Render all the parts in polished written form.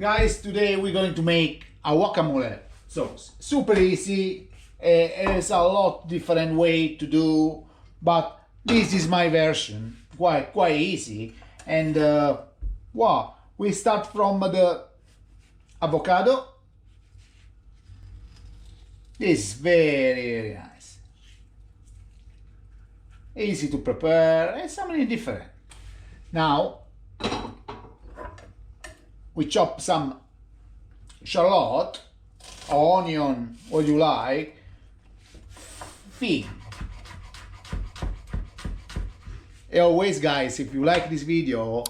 Guys, today we're going to make a guacamole sauce. Super easy. There's a lot different way to do, but this is my version. Quite easy. And wow, we start from the avocado. This is very nice. Easy to prepare and something different. Now we chop some shallot, onion, what you like, fig. And always, guys, if you like this video,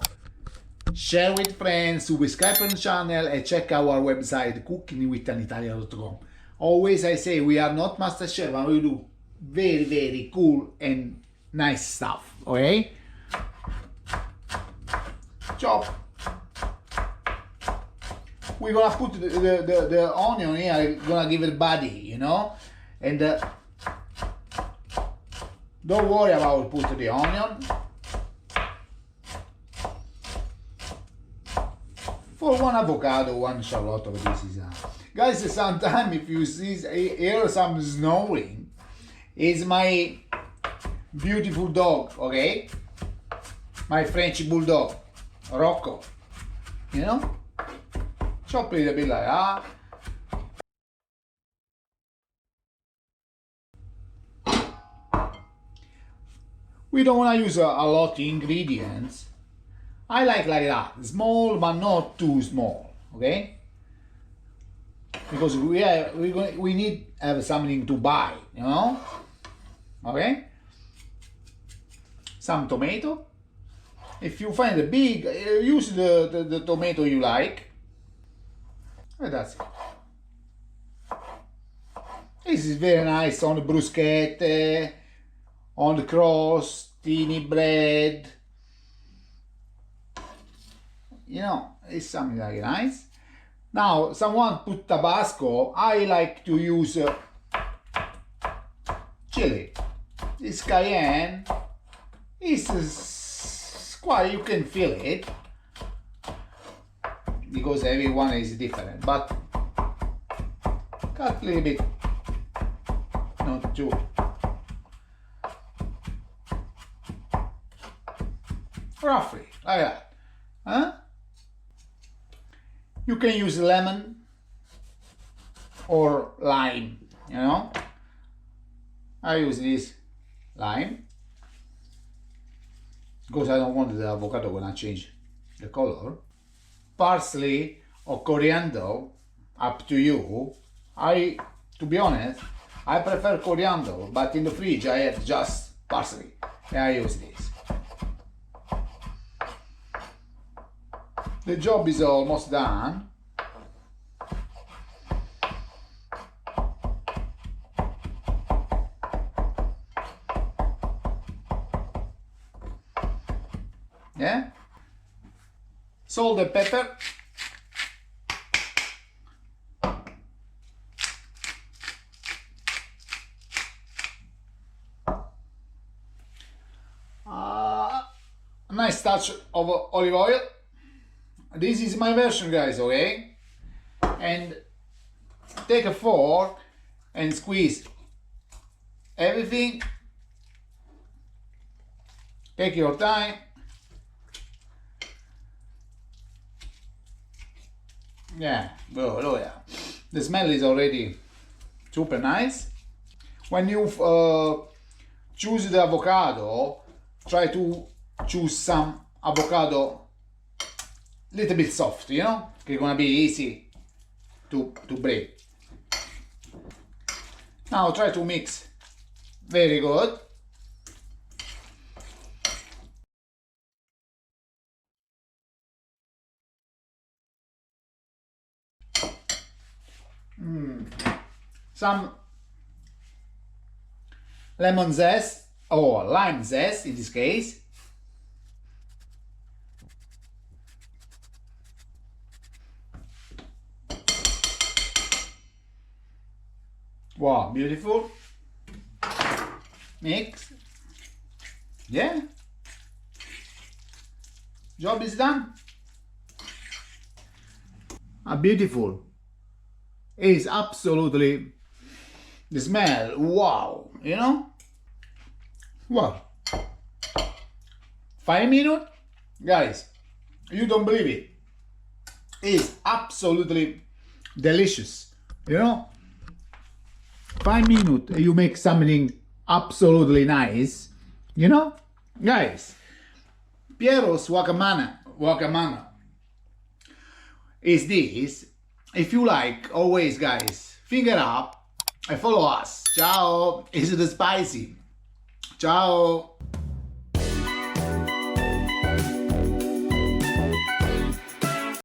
share with friends, subscribe on the channel and check our website cookingwithanitalia.com. Always I say we are not master chef, but we do very cool and nice stuff, okay? Chop. We're gonna put the onion here, gonna give it body, you know? And don't worry about putting the onion. For one avocado, one shallot of this is guys, sometimes if you see hear some snoring, is my beautiful dog, okay? My French bulldog, Rocco, you know? Chop it a bit like that. We don't want to use a lot of ingredients. I like that, small but not too small, okay? Because we need to have something to buy, you know? Okay? Some tomato. If you find a big, use the tomato you like. And that's it. This is very nice on the bruschetta, on the crostini bread. You know, it's something like nice. Now, someone put Tabasco. I like to use chili. This cayenne is quite, you can feel it, because everyone is different, but cut a little bit, not too. Roughly, like that. Huh? You can use lemon or lime, you know. I use this lime because I don't want the avocado gonna change the color. Parsley or coriander, up to you. To be honest, I prefer coriander, but in the fridge I had just parsley and I use this. The job is almost done. Yeah? Salt and pepper. A nice touch of olive oil. This is my version, guys, okay? And take a fork and squeeze everything. Take your time. Yeah, oh yeah. The smell is already super nice. When you choose the avocado, try to choose some avocado little bit soft, you know? It's gonna be easy to break. Now try to mix very good. Some lemon zest or lime zest in this case. Wow, beautiful. Mix. Yeah. Job is done. beautiful. It's absolutely, the smell, wow, you know? Wow. 5 minutes? Guys, you don't believe it. It's absolutely delicious, you know? 5 minutes, you make something absolutely nice, you know? Guys, Piero's Guacamole is this. If you like, always guys, finger up and follow us. Ciao. Is it spicy? Ciao.